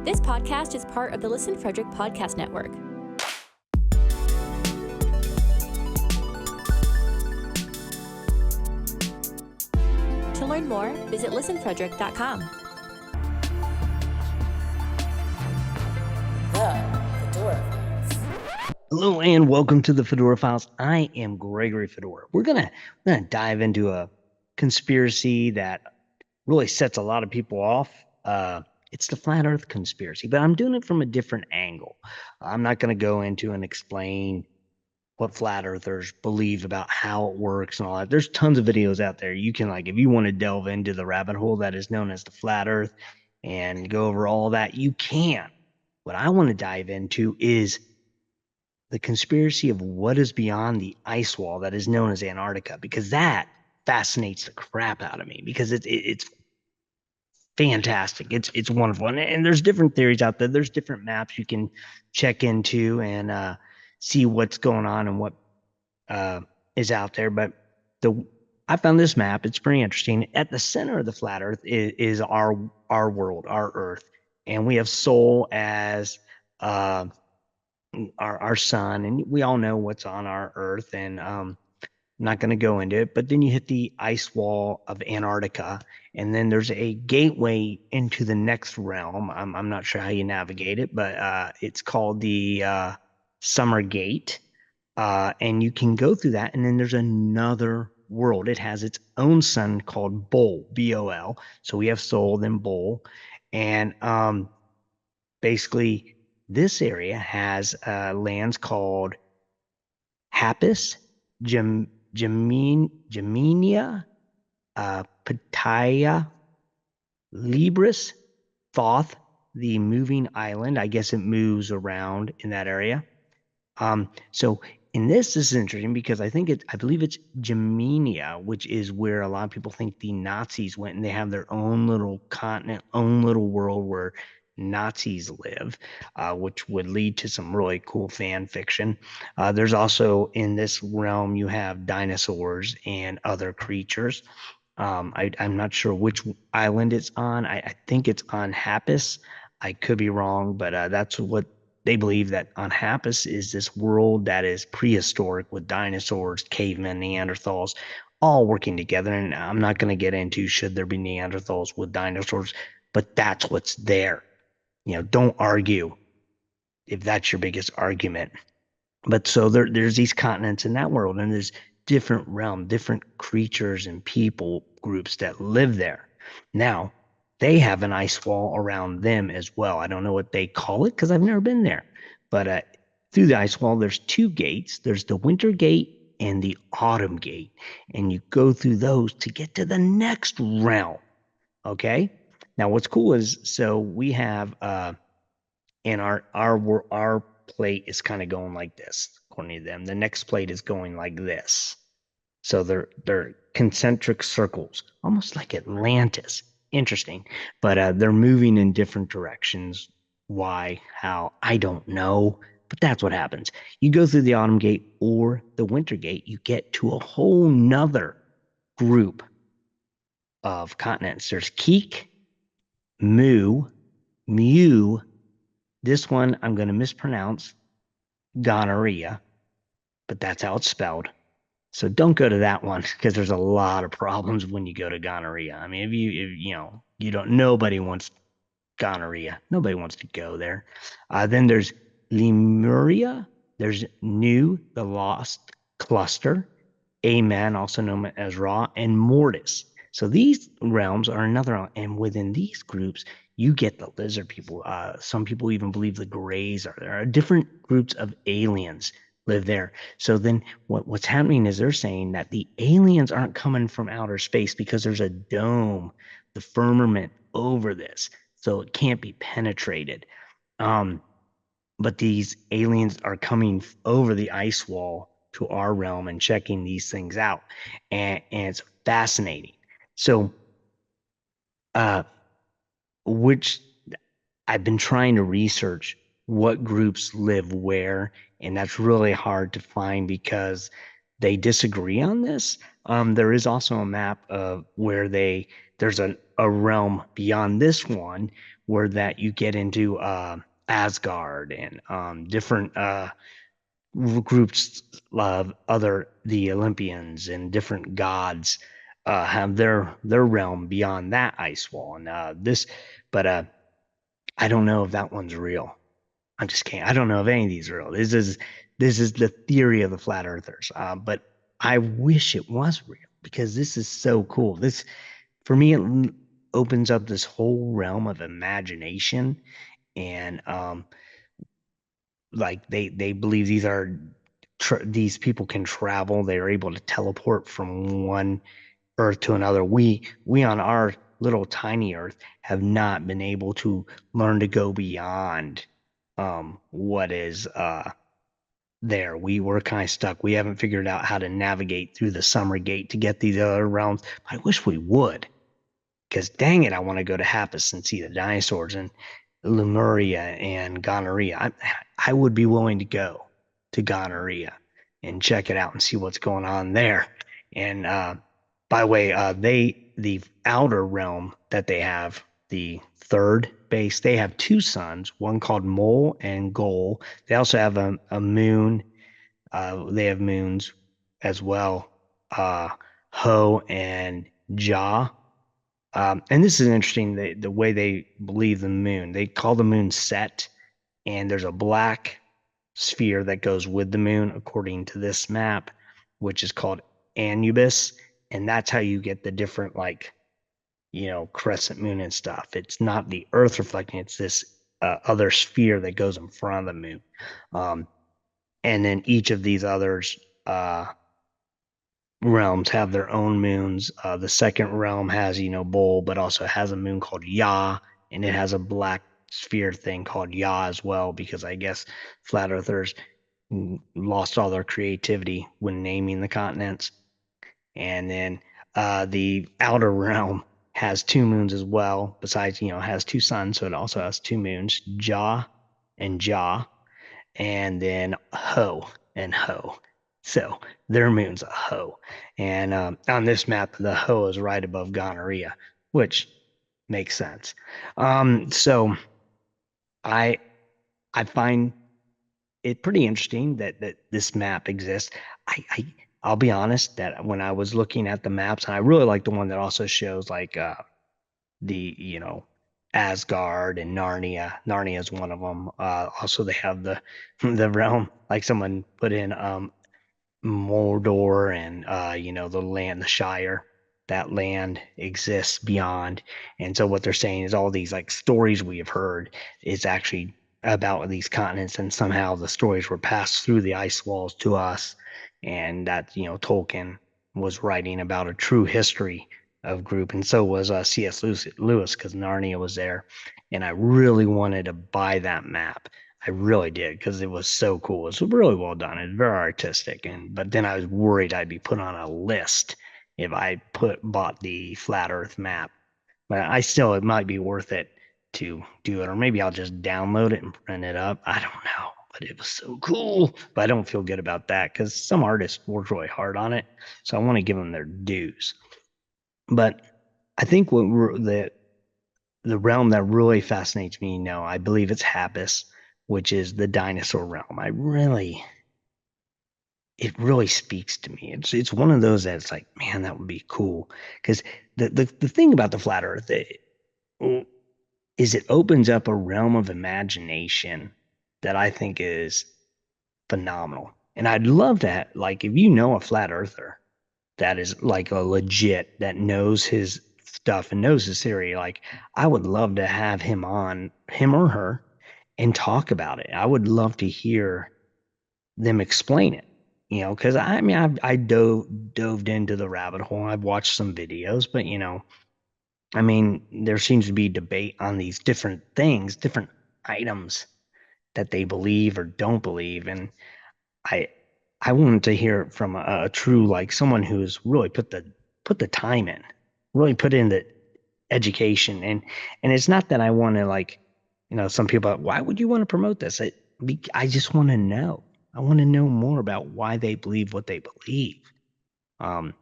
This podcast is part of the Listen Frederick Podcast Network. To learn more, visit listenfrederick.com. The Fedora Files. Hello and welcome to the Fedora Files. I am Gregory Fedora. We're gonna dive into a conspiracy that really sets a lot of people off. It's the flat Earth conspiracy, but I'm doing it from a different angle. I'm not going to go into and explain what flat earthers believe about how it works and all that. There's tons of videos out there. You can, if you want to delve into the rabbit hole that is known as the flat Earth and go over all that, you can. What I want to dive into is the conspiracy of what is beyond the ice wall that is known as Antarctica, because that fascinates the crap out of me, because it's fantastic. It's wonderful. And there's different theories out there. There's different maps you can check into and see what's going on and what is out there. But I found this map. It's pretty interesting. At the center of the flat Earth is our world, our Earth. And we have Sol as our sun. And we all know what's on our Earth. And I'm not going to go into it. But then you hit the ice wall of Antarctica. And then there's a gateway into the next realm. I'm not sure how you navigate it, but it's called the Summer Gate. And you can go through that. And then there's another world. It has its own sun called Bol, B-O-L. So we have Sol, then Bol. And basically, this area has lands called Hapis, Gemenia, Pattaya, Libris, Thoth, the moving island. I guess it moves around in that area. So in this is interesting because I believe it's Gemenia, which is where a lot of people think the Nazis went, and they have their own little continent, own little world where Nazis live, which would lead to some really cool fan fiction. There's also, in this realm, you have dinosaurs and other creatures. I'm not sure which island it's on. I think it's on Hapis. I could be wrong, but that's what they believe, that on Hapis is this world that is prehistoric with dinosaurs, cavemen, Neanderthals, all working together. And I'm not going to get into should there be Neanderthals with dinosaurs, but that's what's there. Don't argue if that's your biggest argument. But so there's these continents in that world, and there's different realms, different creatures and people groups that live there. Now, they have an ice wall around them as well. I don't know what they call it because I've never been there. But through the ice wall, there's two gates. There's the winter gate and the autumn gate. And you go through those to get to the next realm. Okay? Now, what's cool is, so we have, and our plate is kind of going like this, according to them. The next plate is going like this. So they're concentric circles, almost like Atlantis. Interesting. But they're moving in different directions. Why, how, I don't know. But that's what happens. You go through the autumn gate or the winter gate, you get to a whole nother group of continents. There's Keek, Mu, this one I'm going to mispronounce, gonorrhea, but that's how it's spelled. So don't go to that one because there's a lot of problems when you go to gonorrhea. I mean, nobody wants gonorrhea. Nobody wants to go there. Then there's Lemuria. There's Nu, the lost cluster, Amen, also known as Ra, and Mortis. So these realms are another, and within these groups, you get the lizard people. Some people even believe the Greys are there. Different groups of aliens live there. So then what's happening is they're saying that the aliens aren't coming from outer space because there's a dome, the firmament over this, so it can't be penetrated. But these aliens are coming over the ice wall to our realm and checking these things out, and it's fascinating. So which I've been trying to research what groups live where, and that's really hard to find because they disagree on this. There is also a map of where there's a a realm beyond this one where that you get into Asgard and different groups of the Olympians and different gods have their realm beyond that ice wall. And but I don't know if that one's real. I'm just kidding. I don't know if any of these are real. This is the theory of the flat earthers. But I wish it was real because this is so cool. This for me it opens up this whole realm of imagination and like they believe these people can travel. They're able to teleport from one Earth to another. We on our little tiny Earth have not been able to learn to go beyond what is there. We were kind of stuck. We haven't figured out how to navigate through the summer gate to get these other realms. I wish we would, because dang it, I want to go to Happus and see the dinosaurs and Lemuria and Gonorrhea. I would be willing to go to Gonorrhea and check it out and see what's going on there. And by the way, the outer realm that they have, the third base, they have two suns, one called Mole and Goal. They also have a moon. They have moons as well, Ho and Ja. And this is interesting, the way they believe the moon. They call the moon Set, and there's a black sphere that goes with the moon, according to this map, which is called Anubis. And that's how you get the different, like, crescent moon and stuff. It's not the Earth reflecting, it's this other sphere that goes in front of the moon. And then each of these others realms have their own moons. The second realm has, Bull, but also has a moon called Ya, and it has a black sphere thing called Ya as well, because I guess flat earthers lost all their creativity when naming the continents. And then the outer realm has two moons as well, besides, has two suns, so it also has two moons, Ja and Ja, and then Ho and Ho. So their moon's a Ho. And on this map, the Ho is right above Gonorrhea, which makes sense. So I I find it pretty interesting that this map exists. I'll be honest that when I was looking at the maps, and I really like the one that also shows like the Asgard and Narnia. Narnia is one of them. Also, they have the the realm, like someone put in Mordor and the land, the Shire. That land exists beyond, and so what they're saying is all these like stories we have heard is actually about these continents, and somehow the stories were passed through the ice walls to us, and that Tolkien was writing about a true history of group, and so was C.S. Lewis, because Narnia was there, and I really wanted to buy that map. I really did, because it was so cool. It's really well done. It's very artistic, but then I was worried I'd be put on a list if I bought the flat Earth map. But it might be worth it to do it, or maybe I'll just download it and print it up. I don't know, but it was so cool. But I don't feel good about that because some artists worked really hard on it, so I want to give them their dues. But I think the realm that really fascinates me now, I believe it's Happus, which is the dinosaur realm. It really speaks to me. It's one of those that's like, man, that would be cool. Because the thing about the flat Earth is it opens up a realm of imagination that I think is phenomenal. And I'd love to like, if you know a flat earther that is like a legit, that knows his stuff and knows his theory, like I would love to have him on, him or her, and talk about it. I would love to hear them explain it. Because I mean, I dove into the rabbit hole. I've watched some videos, but I mean, there seems to be debate on these different things, different items that they believe or don't believe, and I I wanted to hear it from a true, like someone who's really put the time in, really put in the education, and it's not that I want to like, some people, why would you want to promote this? I just want to know. I want to know more about why they believe what they believe. Um,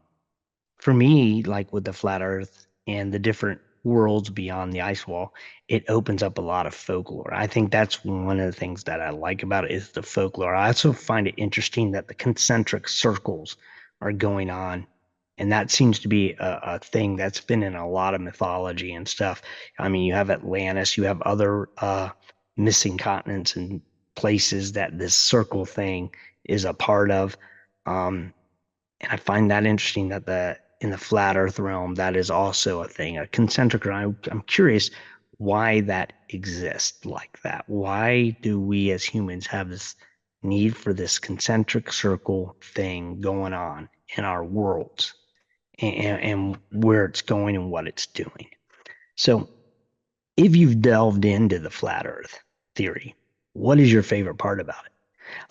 for me, like with the flat Earth and the different worlds beyond the ice wall, it opens up a lot of folklore. I think that's one of the things that I like about it is the folklore. I also find it interesting that the concentric circles are going on. And that seems to be a thing that's been in a lot of mythology and stuff. I mean, you have Atlantis, you have other missing continents and places that this circle thing is a part of. And I find that interesting that in the flat Earth realm, that is also a thing, a concentric. I'm curious why that exists like that. Why do we as humans have this need for this concentric circle thing going on in our worlds, and where it's going and what it's doing? So, if you've delved into the flat Earth theory, what is your favorite part about it?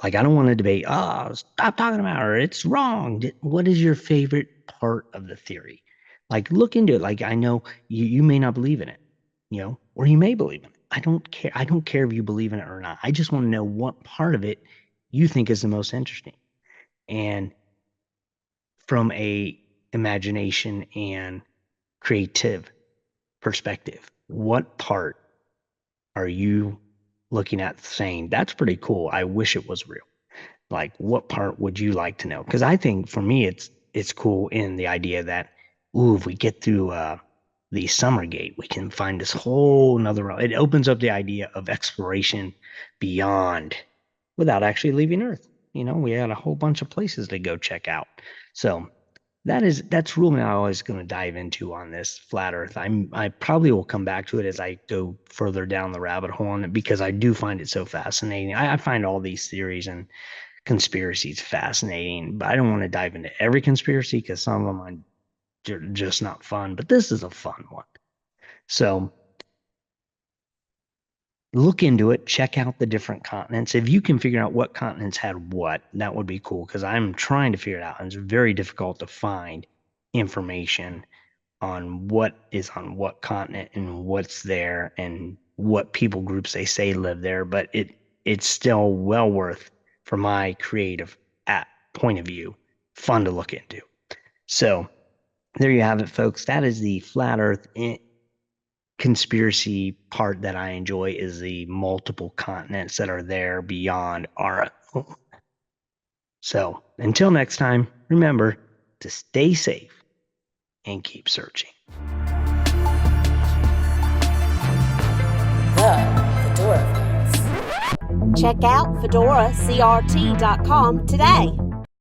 Like, I don't want to debate, stop talking about her. It's wrong. What is your favorite part of the theory? Like, look into it. Like, I know you may not believe in it, or you may believe in it. I don't care. I don't care if you believe in it or not. I just want to know what part of it you think is the most interesting. And from a imagination and creative perspective, what part are you looking at saying, that's pretty cool, I wish it was real? Like, what part would you like to know? Because I think for me, it's cool in the idea that, if we get through the summer gate, we can find this whole nother. It opens up the idea of exploration beyond, without actually leaving Earth. We had a whole bunch of places to go check out. So that's really I always going to dive into on this flat Earth. I probably will come back to it as I go further down the rabbit hole on it, because I do find it so fascinating. I find all these theories and conspiracies fascinating, but I don't want to dive into every conspiracy because some of them are just not fun. But this is a fun one. So look into it, check out the different continents. If you can figure out what continents had what, that would be cool, because I'm trying to figure it out, and it's very difficult to find information on what is on what continent and what's there and what people groups they say live there. But it's still well worth, from my creative point of view, fun to look into. So there you have it, folks. That is the flat Earth conspiracy part that I enjoy, is the multiple continents that are there beyond our own. So until next time, remember to stay safe and keep searching. The Fedora Files. Check out fedoracrt.com today.